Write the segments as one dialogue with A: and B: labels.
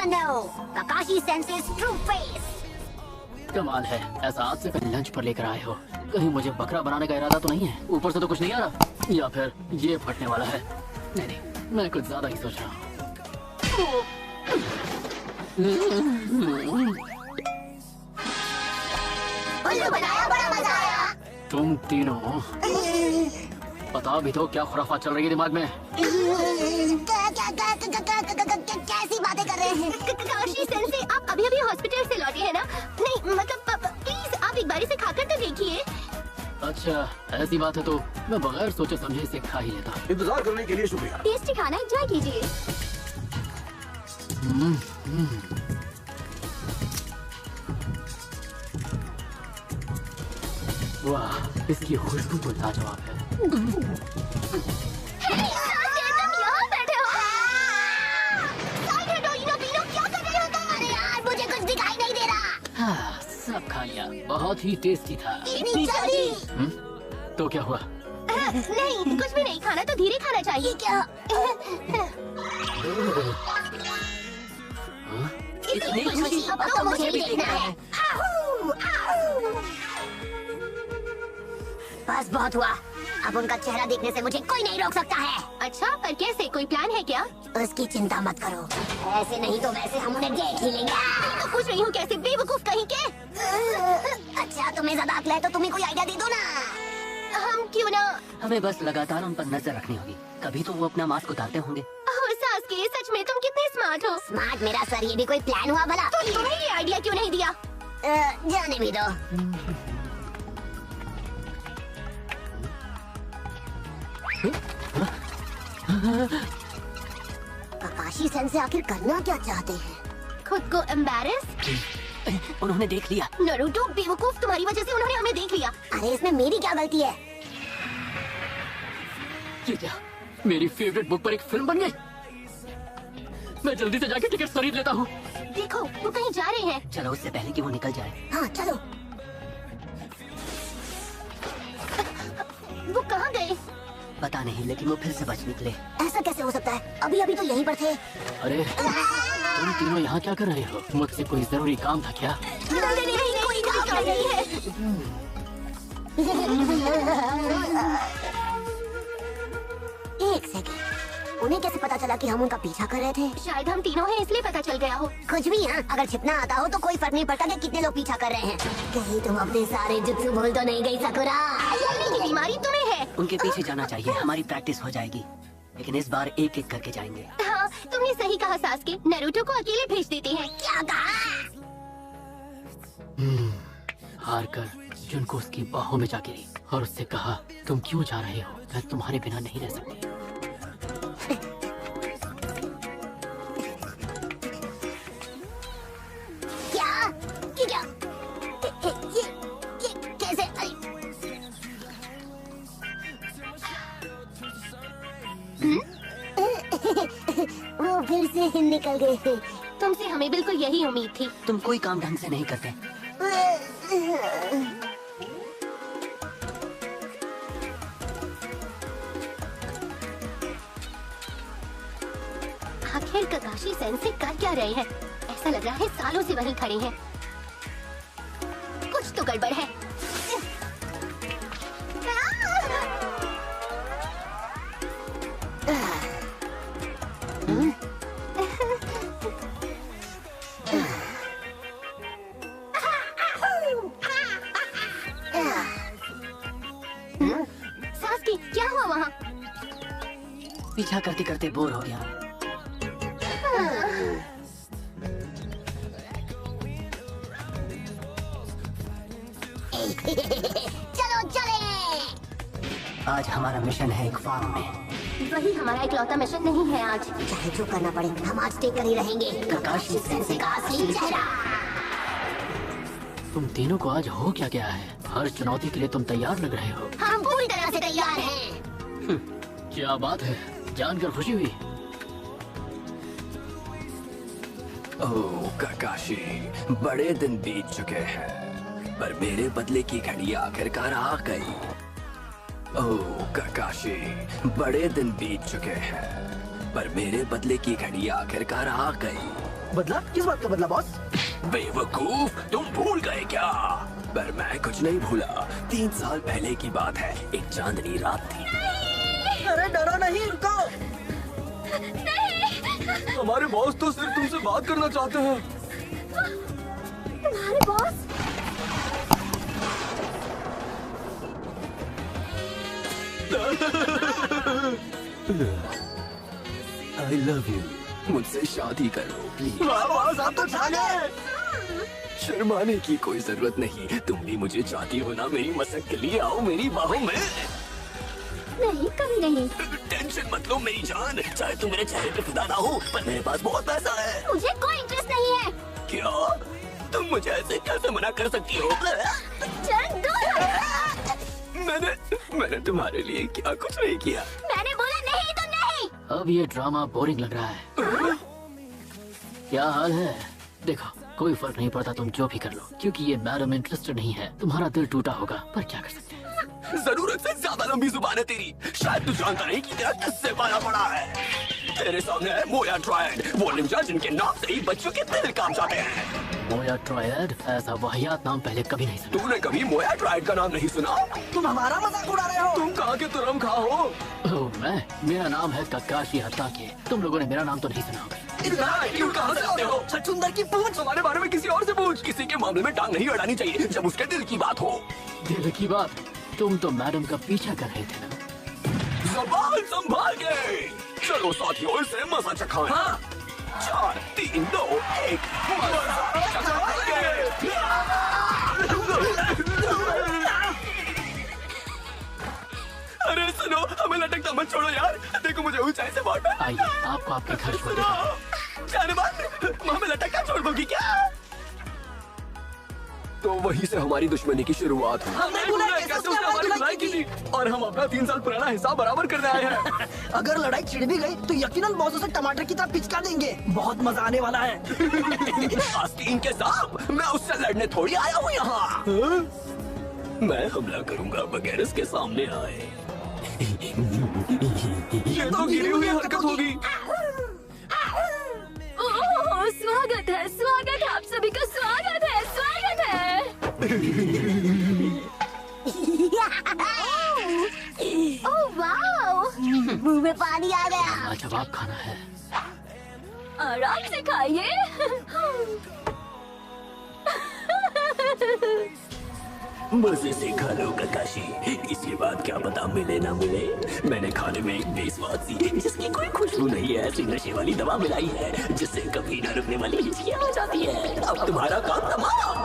A: know Kakashi Sensei's true face.
B: कमाल है, ऐसा आज से पहले लंच पर लेकर आए हो। कहीं मुझे बकरा बनाने का इरादा तो नहीं है? ऊपर से तो कुछ नहीं आ रहा, या फिर ये फटने वाला है? नहीं, मैं कुछ ज्यादा ही सोच रहा हूँ।
A: उल्लू बनाया, बड़ा मजा आया।
B: तुम तीनों पता भी तो क्या खुराफात चल रही है दिमाग में?
A: कैसी बातें कर रहे हैं? काशी सेंसे, आप अभी अभी हॉस्पिटल से लौटे हैं ना? नहीं मतलब प्लीज आप एक बारी से खाकर तो देखिए।
B: अच्छा ऐसी बात है तो मैं बगैर सोचे समझे इसे खा ही लेता।
C: इंतजार करने के लिए शुक्रिया।
A: टेस्टी खाना एंजॉय कीजिए।
B: वाह, इसकी खुशबू तो लाजवाब है।
A: मुझे कुछ दिखाई नहीं दे रहा।
B: हाँ, सब खा लिया, बहुत ही टेस्टी था।
A: इतनी जल्दी?
B: तो क्या हुआ?
A: नहीं कुछ भी नहीं, खाना तो धीरे खाना चाहिए। क्या इतनी खुशी अब तो मुझे भी देखना है। बस बहुत हुआ, अब उनका चेहरा देखने से मुझे कोई नहीं रोक सकता है। अच्छा पर कैसे, कोई प्लान है क्या? उसकी चिंता मत करो, ऐसे नहीं तो वैसे हम उन्हें देख ही लेंगे। तो पूछ रही हूँ कैसे, बेवकूफ कहीं के। अच्छा तुम्हें ज्यादा अक्ल है तो तुम्हें कोई आइडिया दे दो ना। हम क्यों ना?
D: हमें बस लगातार उन पर नजर रखनी होगी, कभी तो वो अपना मास्क उतारते होंगे।
A: सासुके, सच में तुम कितने स्मार्ट हो। स्मार्ट मेरा सर, ये भी कोई प्लान हुआ भला? तो तुम्हें ये आइडिया क्यों नहीं दिया? जाने भी दो। काकाशी सेंसे आखिर करना क्या चाहते हैं? खुद को एम्बैरेस?
D: उन्होंने देख लिया।
A: नारुतो बेवकूफ, तुम्हारी वजह से उन्होंने हमें देख लिया। अरे इसमें मेरी क्या गलती है?
B: ये क्या, मेरी फेवरेट बुक पर एक फिल्म बन गई? मैं जल्दी से जाके टिकट खरीद लेता हूँ।
A: देखो वो कहीं जा रहे हैं।
D: चलो उससे पहले कि वो निकल जाए।
A: हाँ चलो। वो कहाँ गए?
D: पता नहीं, लेकिन वो फिर से बच निकले।
A: ऐसा कैसे हो सकता है? अभी अभी तो यहीं पर थे।
B: अरे तुम तीनों यहाँ क्या कर रहे हो? मुझसे कोई जरूरी काम था क्या?
A: नहीं, कोई काम नहीं है। एक सेकंड, उन्हें कैसे पता चला कि हम उनका पीछा कर रहे थे? शायद हम तीनों हैं इसलिए पता चल गया हो। कुछ भी हाँ, अगर छिपना आता हो तो कोई फर्क नहीं पड़ता कि कितने लोग पीछा कर रहे हैं। कहीं तुम अपने सारे जुत्सु भूल तो नहीं गई सकुरा? की बीमारी तुम्हें है।
D: उनके पीछे जाना चाहिए, हमारी प्रैक्टिस हो जाएगी, लेकिन इस बार एक एक करके जाएंगे।
A: हाँ तुमने सही कहा सासुके, नारुतो को अकेले भेज देते हैं। क्या कहा?
B: हार कर जुनको उसकी बाहों में जा गिरी और उससे कहा, तुम क्यों जा रहे हो? मैं तुम्हारे बिना नहीं रह सकती।
A: ये कैसे? वो फिर से निकल गए। तुमसे हमें बिल्कुल यही उम्मीद थी।
D: तुम कोई काम ढंग से नहीं करते।
A: आखिर काकाशी सेंसे कर क्या रहे हैं? ऐसा लग रहा है सालों से वहीं खड़े हैं। कुछ तो गड़बड़ है। सासुके, क्या हुआ वहाँ?
D: पीछा करते करते बोर हो गया।
A: चलो चले।
D: आज हमारा मिशन है एक फार्म में।
A: वही हमारा इकलौता मिशन नहीं है आज। चाहे जो करना पड़े, हम आज स्टे कर ही रहेंगे।
D: काकाशी सेंसे का असली चेहरा।
B: तुम तीनों को आज हो क्या गया है? हर चुनौती के लिए तुम तैयार लग रहे हो।
A: हम पूरी तरह से तैयार हैं।
B: क्या बात है, जानकर खुशी हुई।
E: ओह काकाशी, बड़े दिन बीत चुके हैं, पर मेरे बदले की घड़ी आखिरकार आ गई। ओह काकाशी, बड़े दिन बीत चुके हैं, पर मेरे बदले की घड़ी आखिरकार आ गई।
C: बदला? किस बात का बदला बॉस?
E: बेवकूफ, तुम भूल गए क्या? पर मैं कुछ नहीं भूला। 3 साल पहले की बात है, एक चांदनी रात थी।
C: अरे डरो नहीं, रुको।
E: हमारे बॉस तो सिर्फ तुमसे बात करना चाहते हैं।
A: तुम्हारे बॉस?
E: I love you. मुझसे शादी करो प्लीज।
C: बॉस आप तो छा गए।
E: शर्माने की कोई जरूरत नहीं। तुम भी मुझे चाहती हो ना? मेरी मसक के लिए आओ मेरी बाहों में।
A: नहीं, कभी नहीं।
E: टेंशन मत लो मेरी जान, चाहे तुम मेरे चेहरे पे फिदा ना हो, पर मेरे पास बहुत पैसा है।
A: मुझे कोई इंटरेस्ट नहीं है।
E: क्या? तुम मुझे ऐसे कैसे मना कर सकती हो?
A: चल दूर हट।
E: मैंने तुम्हारे लिए क्या कुछ नहीं किया।
A: मैंने बोला नहीं तो नहीं।
B: अब ये ड्रामा बोरिंग लग रहा है। क्या हाल है? देखो, कोई फर्क नहीं पड़ता तुम जो भी कर लो, क्योंकि ये मैडम इंटरेस्टेड नहीं है। तुम्हारा दिल टूटा होगा, पर क्या कर सकते हैं।
E: जरूरत से ज्यादा लंबी जुबान है तेरी। शायद तू जानता नहीं कि तेरा किससे पाला पड़ा है। तेरे सामने है मोया ट्रायड, वो निंजा जिनके नाम से ही बच्चों के दिल कांप जाते हैं।
B: मोया ट्रायड? ऐसा वाहियात नाम पहले कभी नहीं सुना।
E: तूने कभी मोया ट्रायड का नाम नहीं सुना?
C: तुम हमारा मजाक उड़ा रहे हो।
E: तुम कहाँ के तुरम खा हो?
B: ओह, मेरा नाम है ककाशी हताके। तुम लोगों ने मेरा नाम तो नहीं सुना होगा।
E: इतना एटीट्यूड कहाँ से लाते हो?
C: छछुंदर की पूंछ।
E: हमारे बारे में किसी और से पूछ। किसी के मामले में टांग नहीं अड़ानी चाहिए जब उसके दिल की बात हो।
B: दिल की बात? तुम तो मैडम का पीछा कर रहे थे ना।
E: ज़बान संभाल के। चलो साथियों, इसे मजा चखाएं। हाँ। 4, 3, 2, 1 मजा चखाएंगे। अरे सुनो, हमें लटकता मत छोड़ो यार। देखो मुझे ऊंचाई से बहुत डर।
B: आइए, आपको आपके घर छोड़ देता हूं।
E: जाने मत, हमें लटकता छोड़ दोगी क्या? तो वहीं से हमारी दुश्मनी की शुरुआत हुई।
C: हमने बोला कैसे उसने हमारी
E: धुलाई की थी, और हम अपना 3 साल पुराना हिसाब बराबर करने आए हैं।
C: अगर लड़ाई छिड़ भी गई तो यकीनन बॉस उसे टमाटर की तरह पिचका देंगे। बहुत मजा आने वाला है।
E: आस्तीन के साथ मैं उससे लड़ने थोड़ी आया हूँ यहाँ। मैं हमला करूंगा बगैर इसके सामने आए। ये तो गिरी हुई हरकत होगी।
A: ओह, स्वागत है आप सभी का। स्वागत है। ओह वाओ, मुंह में पानी आ गया।
B: लाजवाब खाना है।
A: आराम से खाइए।
E: मजे से खा लो ककाशी। इसके बाद क्या पता मिले ना मिले। मैंने खाने में एक बेस्वाद सी, जिसकी कोई खुशबू नहीं है, ऐसी नशे वाली दवा मिलाई है जिससे कभी न रुकने वाली हिचकियां हो जाती है। अब तुम्हारा काम तमाम।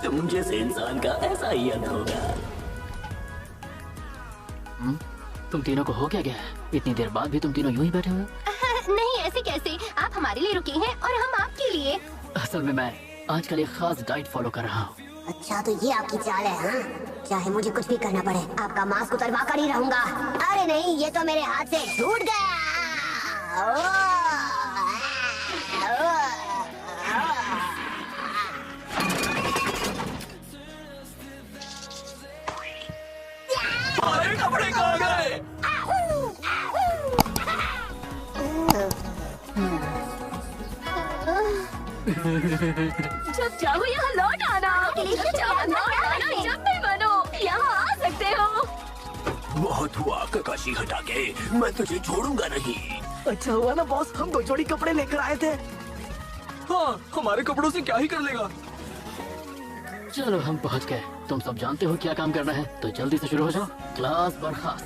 E: तुम जैसे इंसान का ऐसा ही अंत होगा।
B: तुम तीनों को हो क्या गया है? इतनी देर बाद भी तुम तीनों यूं ही बैठे हुए हो?
A: नहीं, ऐसे कैसे? आप हमारे लिए रुके हैं और हम आपके लिए।
B: असल में मैं आजकल एक खास डाइट फॉलो कर रहा हूँ।
A: अच्छा, तो ये आपकी चाल है? हाँ? चाहे मुझे कुछ भी करना पड़े, आपका मास्क उतरवा कर ही रहूंगा। अरे नहीं, ये तो मेरे हाथ से छूट गया।
E: हमारे कपड़े कहाँ गए?
A: जब चाहो यहाँ लौट आना। जब भी बनो यहाँ आ सकते हो।
E: बहुत हुआ ककाशी हटाके, मैं तुझे छोड़ूंगा नहीं।
C: अच्छा हुआ ना बॉस, हम 2 जोड़ी कपड़े लेकर आए थे।
E: हाँ, हमारे कपड़ों से क्या ही कर लेगा।
B: चलो हम पहुँच गए। तुम सब जानते हो क्या काम करना है, तो जल्दी से शुरू हो जाओ। क्लास बर्खास्त।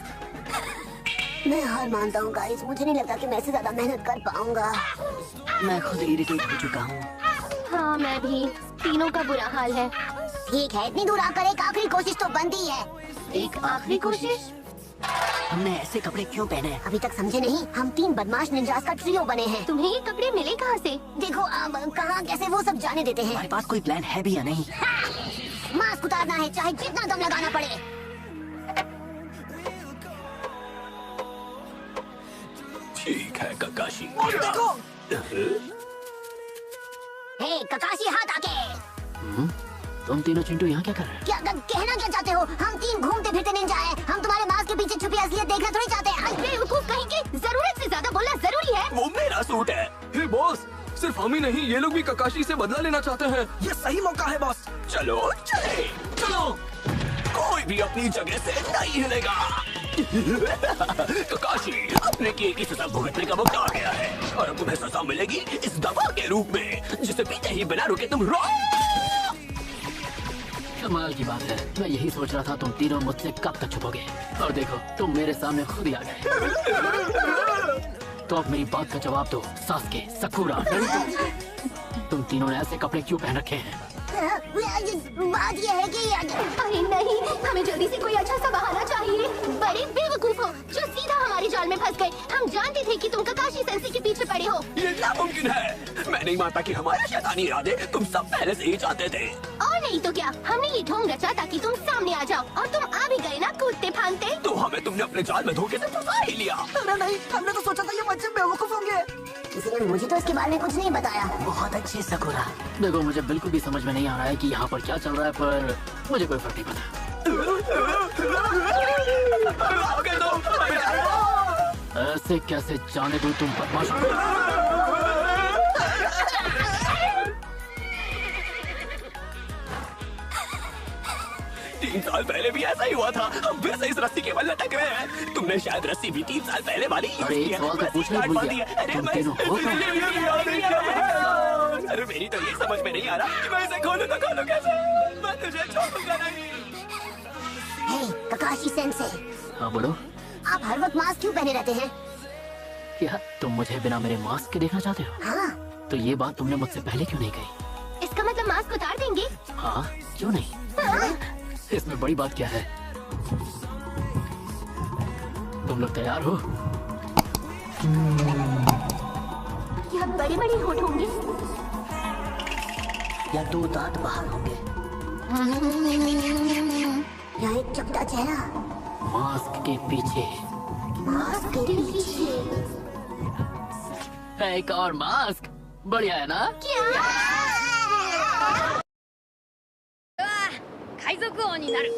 A: मैं हार मानता हूँ गाइस, मुझे नहीं लगता कि मैं इससे ज्यादा मेहनत कर पाऊंगा।
D: मैं खुद इरिटेट हो चुका हूँ।
A: हाँ, मैं भी। तीनों का बुरा हाल है। ठीक है, इतनी दूर आकर एक आखिरी कोशिश तो बनती है। एक आखिरी कोशिश?
D: हमने ऐसे कपड़े क्यों पहने हैं?
A: अभी तक समझे नहीं? हम 3 बदमाश निंजास का ट्रियो बने हैं। तुम्हें ये कपड़े मिले कहाँ से? देखो, अब कहाँ कैसे वो सब जाने देते हैं।
D: हमारे पास कोई प्लान है भी या नहीं?
A: मास्क उतारना है, चाहे जितना दम लगाना पड़े।
E: ठीक है ककाशी।
C: देखो,
A: हे ककाशी, हाथ आके।
B: तुम तीनों चिंटू यहाँ क्या कर रहे हो?
A: क्या कहना क्या चाहते हो? हम 3 घूमते फिरते निंजा हैं। हम तुम्हारे मास्क के पीछे छुपी असलियत देखना थोड़ी चाहते हैं। बेवकूफ कहीं की। जरूरत से ज्यादा बोलना जरूरी है।
E: वो मेरा सूट है। हे बॉस, सिर्फ हम ही नहीं, ये लोग भी ककाशी से बदला लेना चाहते हैं।
C: ये सही मौका है बॉस।
E: चलो चले, चलो, कोई भी अपनी जगह से नहीं हिलेगा। ककाशी अपने किए की सजा भुगतने का वक्त आ गया है और अब तुम्हें सजा मिलेगी इस दवा के रूप में, जिसे पीते ही बिना रुके तुम रो।
B: कमाल की बात है, मैं यही सोच रहा था तुम तीनों मुझसे कब तक छुपोगे, और देखो तुम मेरे सामने खुद ही आ गए। तो अब मेरी बात का जवाब दो, सास्के, सकुरा, नारुतो, तुम तीनों ने ऐसे कपड़े क्यों पहन रखे हैं?
A: बात ये है कि अरे नहीं, हमें जल्दी से कोई अच्छा सा बहाना चाहिए। बड़े बेवकूफ हो जो सीधा हमारे जाल में फंस गए। हम जानते थे कि तुम ककाशी सेंसे के पीछे पड़े हो।
E: ये नामुमकिन है, मैं नहीं मानता कि हमारे शैतानी इरादे तुम सब पहले से ही जानते थे।
A: और नहीं तो क्या, हमने ये ढोंग रचा ताकि तुम सामने आ जाओ, और तुम आ भी गए ना कूदते फांदते।
E: तो हमें तुमने अपने जाल में धोखे से फंसा ही लिया।
C: अरे नहीं, हमने तो सोचा था ये बच्चे बेवकूफ होंगे।
A: किसी ने मुझे तो इसके बारे में कुछ नहीं बताया।
D: बहुत अच्छे सकुरा।
B: देखो मुझे बिल्कुल भी समझ में नहीं आ रहा है कि यहाँ पर क्या चल रहा है, पर मुझे कोई फर्क नहीं पड़ता। ऐसे कैसे जाने दो तुम बदमाश।
E: 3 साल पहले भी ऐसा ही हुआ था, हम फिर से इस रस्सी के बल लटक रहे हैं। तुमने शायद रस्सी भी 3 साल पहले वाली यूज
B: अरे
E: की
B: एक
E: है।
B: सवाल तो पूछना ही भूल गया, तुम तीनों हो कौन?
E: अरे मेरी तो ये समझ में नहीं आ रहा कि मैं इसे खोलूं तो खोलूं कैसे। मैं तुझे छोड़ूंगा नहीं।
A: हे ककाशी सेंसे,
B: हाँ बोलो,
A: आप हर वक्त मास्क क्यों पहने रहते हैं?
B: क्या तुम मुझे बिना मेरे मास्क के देखना चाहते हो?
A: हाँ,
B: तो ये बात तुमने मुझसे पहले क्यों नहीं कही?
A: इसका मतलब मास्क उतार देंगे?
B: हाँ क्यों नहीं,
A: हाँ?
B: इसमें बड़ी बात क्या है? तुम लोग तैयार हो?
A: क्या बड़े बड़े होठ होंगे?
D: या 2 दांत बाहर होंगे।
A: या एक चपटा चेहरा?
B: मास्क के पीछे
A: मास्क के पीछे
B: एक और मास्क, बढ़िया है ना?
A: क्या?
F: 海賊王になる。